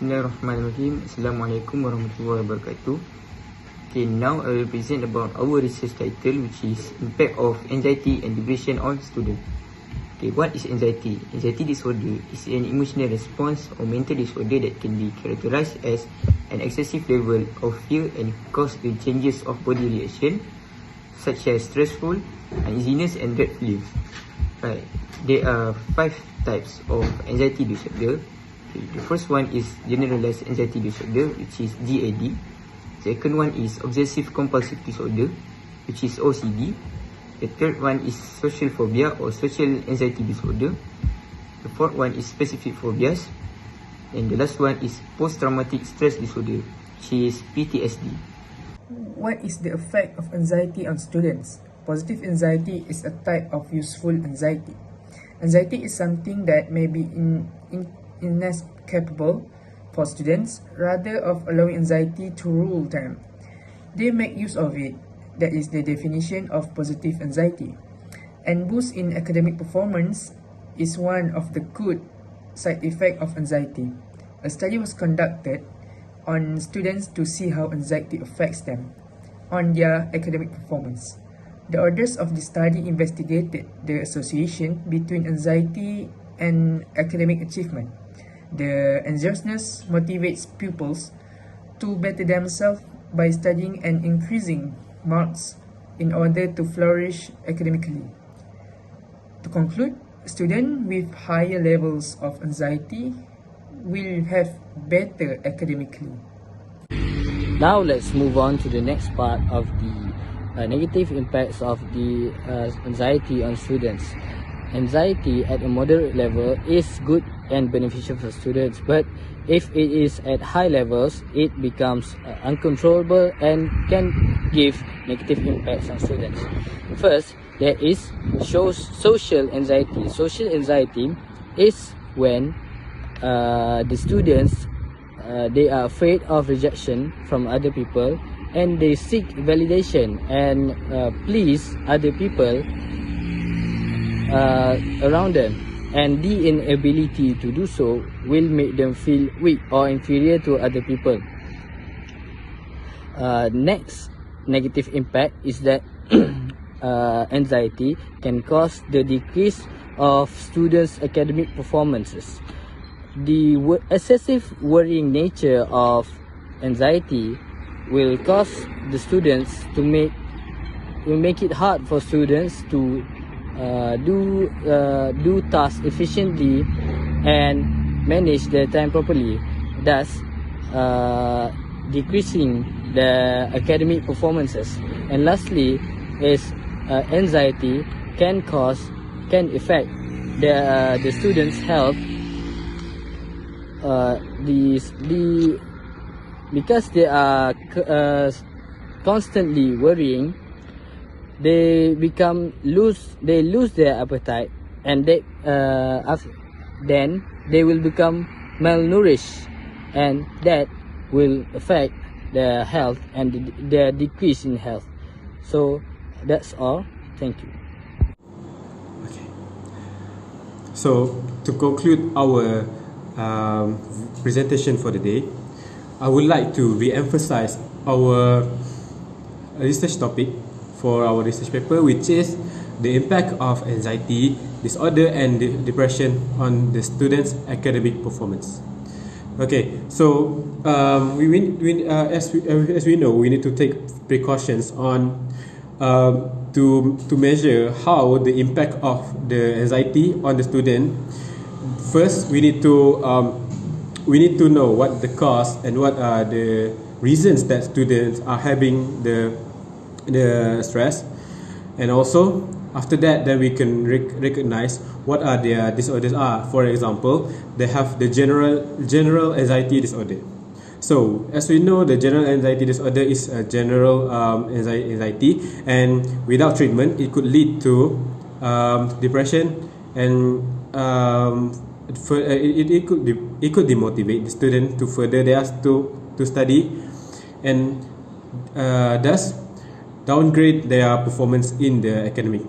Bismillahirrahmanirrahim. Assalamualaikum warahmatullahi wabarakatuh. Okay, now I will present about our research title, which is Impact of Anxiety and Depression on Students. Okay, what is anxiety? Anxiety disorder is an emotional response or mental disorder that can be characterized as an excessive level of fear and cause the changes of body reaction, such as stressful, uneasiness, and dread feelings. Right. There are 5 types of anxiety disorder. Okay, the first one is generalized anxiety disorder, which is GAD. Second one is obsessive compulsive disorder, which is OCD. The third one is social phobia or social anxiety disorder. The fourth one is specific phobias. And the last one is post-traumatic stress disorder, which is PTSD. What is the effect of anxiety on students? Positive anxiety is a type of useful anxiety. Anxiety is something that may be inescapable for students, rather of allowing anxiety to rule them. They make use of it. That is the definition of positive anxiety. And boost in academic performance is one of the good side effects of anxiety. A study was conducted on students to see how anxiety affects them on their academic performance. The authors of the study investigated the association between anxiety and academic achievement. The anxiousness motivates pupils to better themselves by studying and increasing marks in order to flourish academically. To conclude, students with higher levels of anxiety will have better academically. Now let's move on to the next part of the negative impacts of the anxiety on students. Anxiety at a moderate level is good and beneficial for students, but if it is at high levels, it becomes uncontrollable and can give negative impacts on students. First, there is social anxiety. Social anxiety is when the students they are afraid of rejection from other people, and they seek validation and please other people around them, and the inability to do so will make them feel weak or inferior to other people. Next negative impact is that anxiety can cause the decrease of students' academic performances. The excessive worrying nature of anxiety will cause the students to make it hard for students to do tasks efficiently and manage their time properly, thus decreasing the academic performances. And lastly is anxiety can affect the students' health. Because they are constantly worrying, they lose their appetite, and then they will become malnourished, and that will affect their health and their decrease in health. So that's all. Thank you. Okay. So to conclude our presentation for the day, I would like to re-emphasize our research topic for our research paper, which is the impact of anxiety disorder and depression on the students' academic performance. Okay, so as we know, we need to take precautions on to measure how the impact of the anxiety on the student. First, we need to know what the cause and what are the reasons that students are having the stress, and also after that, then we can recognize what are their disorders are. For example, they have the general anxiety disorder. So as we know, the general anxiety disorder is a general anxiety, and without treatment, it could lead to depression, and it could demotivate the student to further to study, and thus downgrade their performance in the academic.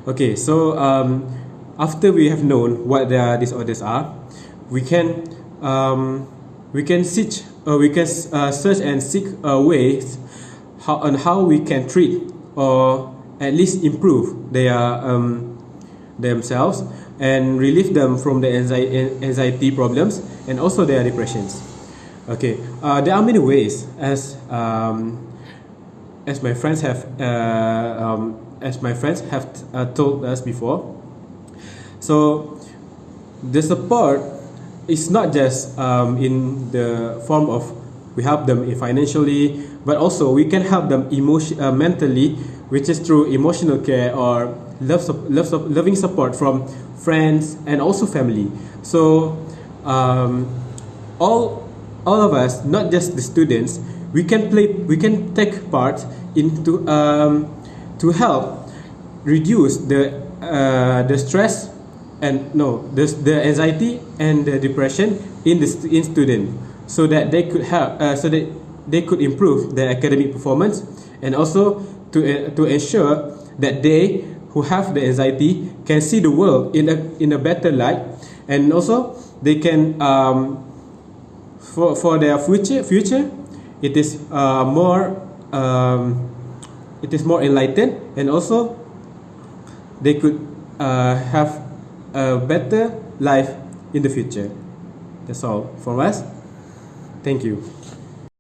Okay, so after we have known what their disorders are, we can we can search and seek ways on how we can treat or at least improve themselves and relieve them from the anxiety problems and also their depressions. Okay, there are many ways as my friends have told us before. So the support is not just in the form of we help them financially, but also we can help them mentally, which is through emotional care or loving support from friends and also family. So all of us, not just the students, we can take part into to help reduce the stress and the anxiety and the depression in student, so that they could improve their academic performance, and also to ensure that they who have the anxiety can see the world in a better light, and also they can for their future it is more enlightened, and also they could have a better life in the future. That's all from us. Thank you.